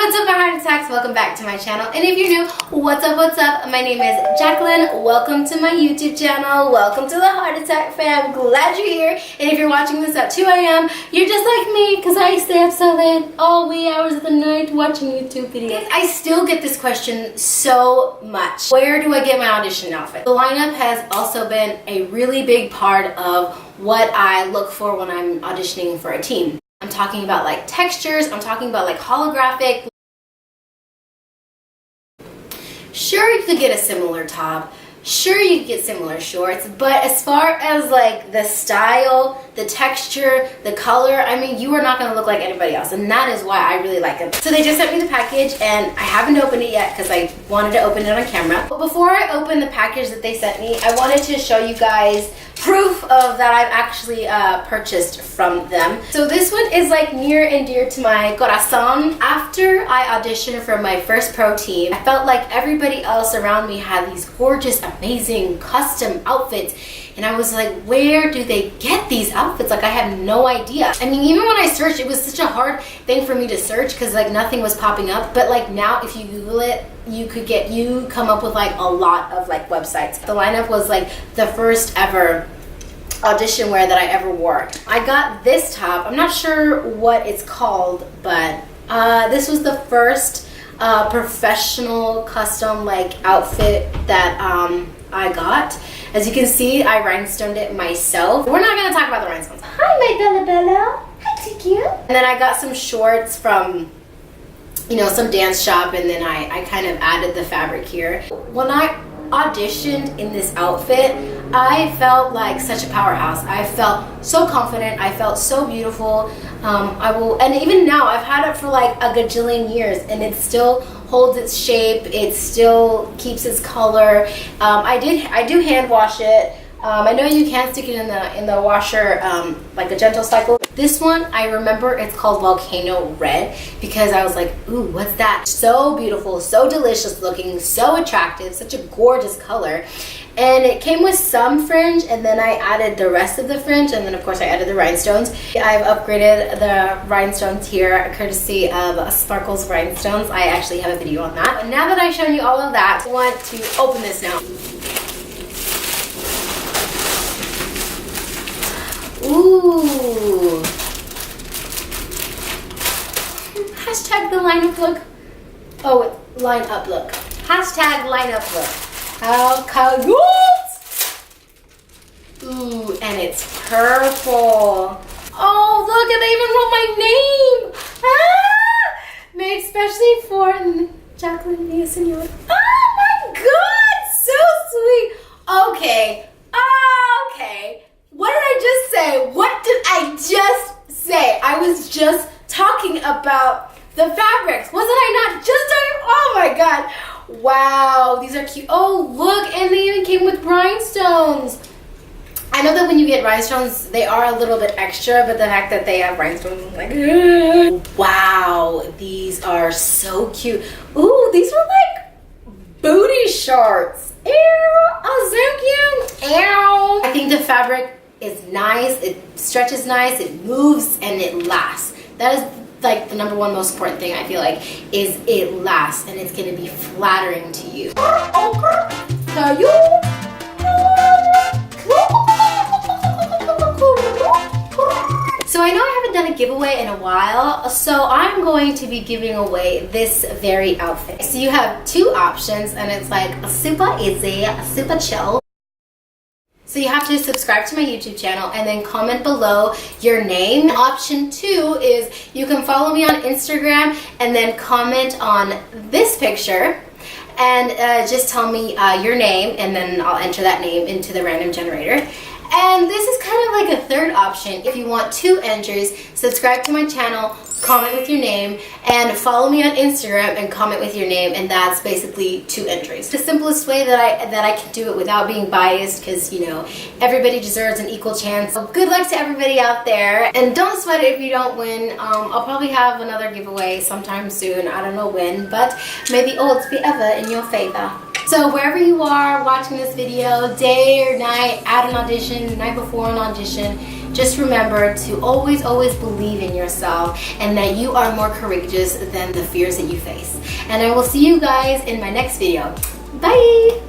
what's up, my heart attacks? Welcome back to my channel. And if you're new, what's up, what's up? My name is Jaclyn. Welcome to my YouTube channel. Welcome to the Heart Attack fam. Glad you're here. And if you're watching this at 2 a.m., you're just like me because I stay up so late all wee hours of the night watching YouTube videos. I still get this question so much. Where do I get my audition outfit? The lineup has also been a really big part of what I look for when I'm auditioning for a team. I'm talking about like textures, I'm talking about like holographic. Sure, you could get a similar top, sure you could get similar shorts, but as far as like the style, the texture, the color, I mean, you are not going to look like anybody else, and that is why I really like them. So they just sent me the package, and I haven't opened it yet because I wanted to open it on camera. But before I open the package that they sent me, I wanted to show you guys proof of that I've actually purchased from them. So this one is like near and dear to my corazon. After I auditioned for my first pro team, I felt like everybody else around me had these gorgeous, amazing custom outfits, and I was like, where do they get these outfits? Like, I have no idea. I mean, even when I searched, it was such a hard thing for me to search because like nothing was popping up. But like now, if you Google it, you come up with like a lot of like websites. The lineup was like the first ever audition wear that I ever wore. I got this top. I'm not sure what it's called, but this was the first professional custom like outfit that I got. As you can see, I rhinestoned it myself. We're not gonna talk about the rhinestones. Hi, my Bella Bella. Hi, Tiki. And then I got some shorts from, you know, some dance shop, and then I kind of added the fabric here. When I auditioned in this outfit, I felt like such a powerhouse. I felt so confident. I felt so beautiful. And even now, I've had it for like a gajillion years, and it still holds its shape. It still keeps its color. I do hand wash it. I know you can stick it in the washer, like a gentle cycle. This one, I remember it's called Volcano Red because I was like, ooh, what's that? So beautiful, so delicious looking, so attractive, such a gorgeous color. And it came with some fringe, and then I added the rest of the fringe, and then of course I added the rhinestones. I've upgraded the rhinestones here courtesy of Sparkles Rhinestones. I actually have a video on that. But now that I've shown you all of that, I want to open this now. Ooh. Hashtag the line up look. Oh, line up look. Hashtag line up look. How cute. Ooh, and it's purple. Oh, look, and they even wrote my name. Ah! Made especially for Jaclyn Villaseñor. Oh my God, so sweet. Okay. Okay. What did I just say? What did I just say? I was just talking about the fabrics. Wasn't I not just talking? Oh my God. Wow, these are cute. Oh, look, and they even came with rhinestones. I know that when you get rhinestones, they are a little bit extra, but the fact that they have rhinestones, I'm like, wow, these are so cute. Ooh, these are like booty shorts. Ew, oh, so cute. Ew. I think the fabric is nice, it stretches nice, it moves, and it lasts. That is like the number one most important thing, I feel like, is it lasts, and it's going to be flattering to you. So I know I haven't done a giveaway in a while, so I'm going to be giving away this very outfit. So you have two options, and it's like super easy, super chill. So you have to subscribe to my YouTube channel and then comment below your name. Option 2 is you can follow me on Instagram and then comment on this picture and just tell me your name, and then I'll enter that name into the random generator. And this is kind of like a third option. If you want 2 entries, subscribe to my channel, comment with your name, and follow me on Instagram and comment with your name, and that's basically 2 entries. The simplest way that I can do it without being biased, because you know everybody deserves an equal chance. So good luck to everybody out there, and don't sweat it if you don't win. I'll probably have another giveaway sometime soon. I don't know when, but may the odds be ever in your favor. So wherever you are watching this video, day or night, at an audition, night before an audition, just remember to always believe in yourself and that you are more courageous than the fears that you face. And I will see you guys in my next video. Bye!